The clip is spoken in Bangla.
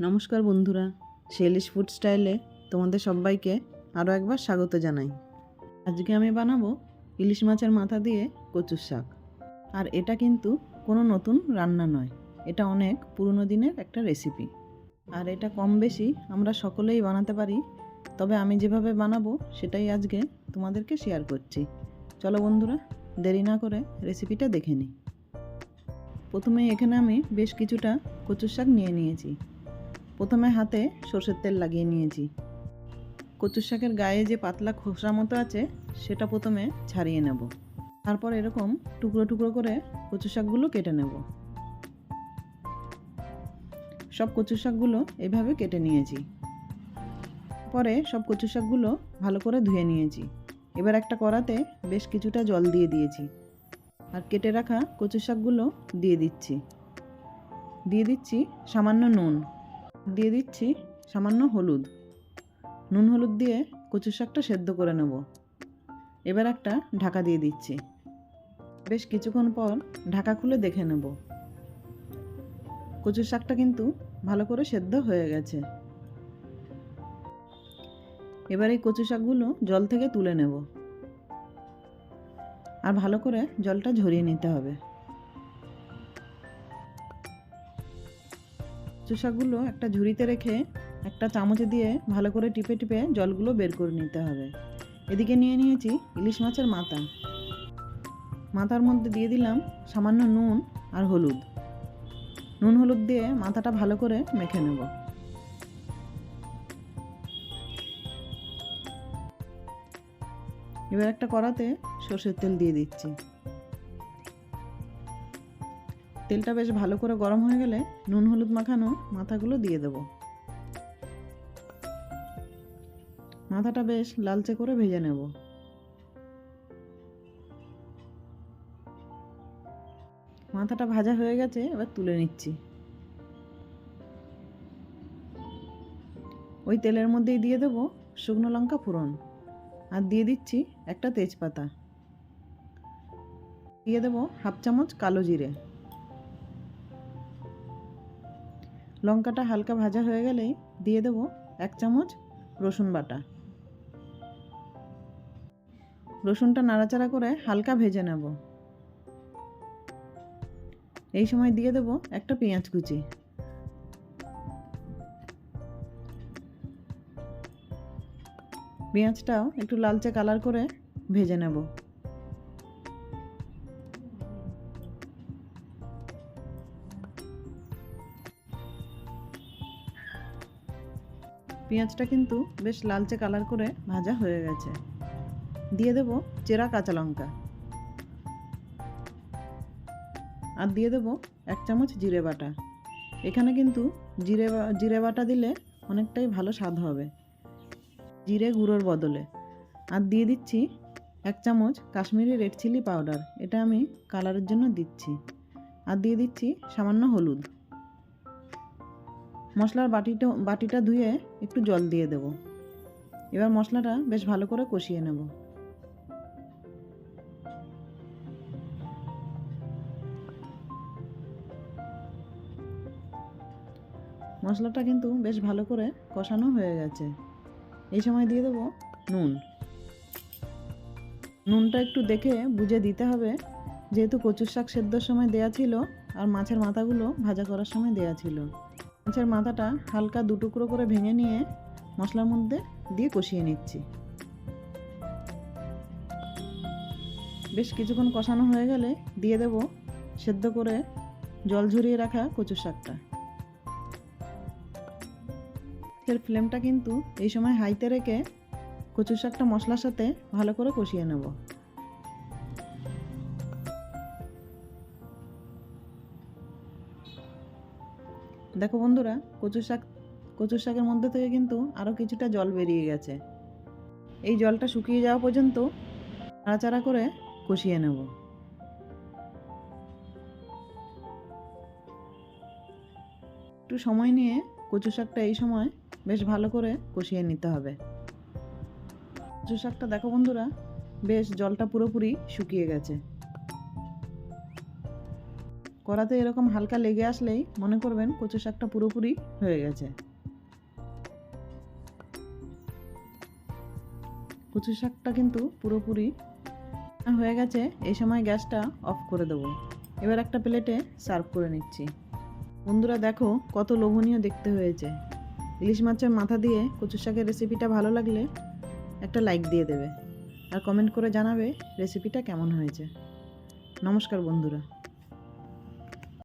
নমস্কার বন্ধুরা, শেলিশ ফুড স্টাইলে তোমাদের সবাইকে আরও একবার স্বাগত জানাই। আজকে আমি বানাবো ইলিশ মাছের মাথা দিয়ে কচুর শাক। আর এটা কিন্তু কোনো নতুন রান্না নয়, এটা অনেক পুরনো দিনের একটা রেসিপি। আর এটা কম বেশি আমরা সকলেই বানাতে পারি, তবে আমি যেভাবে বানাবো সেটাই আজকে তোমাদেরকে শেয়ার করছি। চলো বন্ধুরা, দেরি না করে রেসিপিটা দেখে নিই। প্রথমেই এখানে আমি বেশ কিছুটা কচুর শাক নিয়ে নিয়েছি। প্রথমে হাতে সর্ষের তেল লাগিয়ে নিয়েছি। কচুর শাকের গায়ে যে পাতলা খোসা মতো আছে সেটা প্রথমে ছাড়িয়ে নেব। তারপর এরকম টুকরো টুকরো করে কচুর শাকগুলো কেটে নেব। সব কচুর শাকগুলো এইভাবে কেটে নিয়েছি। পরে সব কচুর শাকগুলো ভালো করে ধুয়ে নিয়েছি। এবার একটা কড়াতে বেশ কিছুটা জল দিয়ে দিয়েছি আর কেটে রাখা কচুর শাকগুলো দিয়ে দিচ্ছি সামান্য নুন, দিয়ে দিচ্ছি সামান্য হলুদ। নুন হলুদ দিয়ে কচুর শাকটা সেদ্ধ করে নেব। এবার একটা ঢাকা দিয়ে দিচ্ছি। বেশ কিছুক্ষণ পর ঢাকা খুলে দেখে নেব। কচুর শাকটা কিন্তু ভালো করে সেদ্ধ হয়ে গেছে। এবার এই কচু শাকগুলো জল থেকে তুলে নেব আর ভালো করে জলটা ঝরিয়ে নিতে হবে। কচু শাকগুলো একটা ঝুড়িতে রেখে একটা চামচে দিয়ে ভালো করে টিপে টিপে জলগুলো বের করে নিতে হবে। এদিকে নিয়ে নিয়েছি ইলিশ মাছের মাথা। মাথার মধ্যে দিয়ে দিলাম সামান্য নুন আর হলুদ। নুন হলুদ দিয়ে মাথাটা ভালো করে মেখে নেব। এবার একটা কড়াতে সর্ষের তেল দিয়ে দিচ্ছি। তেলটা বেশ ভালো করে গরম হয়ে গেলে নুন হলুদ মাখানো মাথাগুলো দিয়ে দেব। মাথাটা বেশ লালচে করে ভেজে নেব। মাথাটা ভাজা হয়ে গেছে, এবার তুলে নিচ্ছি। ওই তেলের মধ্যেই দিয়ে দেব শুকনো লঙ্কা ফোড়ন আর দিয়ে দিচ্ছি একটা তেজপাতা। দিয়ে দেব হাফ চামচ কালো জিরে। লঙ্কাটা হালকা ভাজা হয়ে গেলেই দিয়ে দেব এক চামচ রসুন বাটা। রসুনটা নাড়াচাড়া করে হালকা ভেজে নেব। এই সময় দিয়ে দেব একটা পেঁয়াজ কুচি। পেঁয়াজটাও একটু লালচে কালার করে ভেজে নেব। পেঁয়াজটা কিন্তু বেশ লালচে কালার করে ভাজা হয়ে গেছে। দিয়ে দেব চেরা কাঁচা লঙ্কা আর দিয়ে দেব এক চামচ জিরে বাটা। এখানে কিন্তু জিরে বাটা দিলে অনেকটাই ভালো স্বাদ হবে জিরে গুঁড়োর বদলে। আর দিয়ে দিচ্ছি এক চামচ কাশ্মীরি রেড চিলি পাউডার, এটা আমি কালারের জন্য দিচ্ছি। আর দিয়ে দিচ্ছি সামান্য হলুদ। মশলার বাটিটা ধুয়ে একটু জল দিয়ে দেব। এবার মশলাটা বেশ ভালো করে কষিয়ে নেব। মশলাটা কিন্তু বেশ ভালো করে কষানো হয়ে গেছে। এই সময় দিয়ে দেব নুন। নুনটা একটু দেখে বুঝে দিতে হবে, যেহেতু কচুর শাক সেদ্ধর সময় দেয়া ছিল আর মাছের মাথাগুলো ভাজা করার সময় দেয়া ছিল। মাছের মাথাটা হালকা দু টুকরো করে ভেঙে নিয়ে মশলার মধ্যে দিয়ে কষিয়ে নিচ্ছি। বেশ কিছুক্ষণ কষানো হয়ে গেলে দিয়ে দেব সেদ্ধ করে জল ঝরিয়ে রাখা কচুর শাকটা। এর ফ্লেমটা কিন্তু এই সময় হাইতে রেখে কচুর শাকটা মশলার সাথে ভালো করে কষিয়ে নেব। দেখো বন্ধুরা, কচুর শাকের মধ্যে থেকে কিন্তু আরও কিছুটা জল বেরিয়ে গেছে। এই জলটা শুকিয়ে যাওয়া পর্যন্ত নাড়াচাড়া করে কষিয়ে নেব। একটু সময় নিয়ে কচু শাকটা এই সময় বেশ ভালো করে কষিয়ে নিতে হবে। কচু শাকটা দেখো বন্ধুরা, বেশ জলটা পুরোপুরি শুকিয়ে গেছে। কড়াতে এরকম হালকা লেগে আসলেই মনে করবেন কচু শাকটা পুরোপুরি হয়ে গেছে। কচু শাকটা কিন্তু পুরোপুরি হয়ে গেছে। এই সময় গ্যাসটা অফ করে দেবো। এবার একটা প্লেটে সার্ভ করে নিচ্ছি। বন্ধুরা দেখো কত লোভনীয় দেখতে হয়েছে। ইলিশ মাছের মাথা দিয়ে কচু শাকের রেসিপিটা ভালো লাগলে একটা লাইক দিয়ে দেবে আর কমেন্ট করে জানাবে রেসিপিটা কেমন হয়েছে। নমস্কার বন্ধুরা।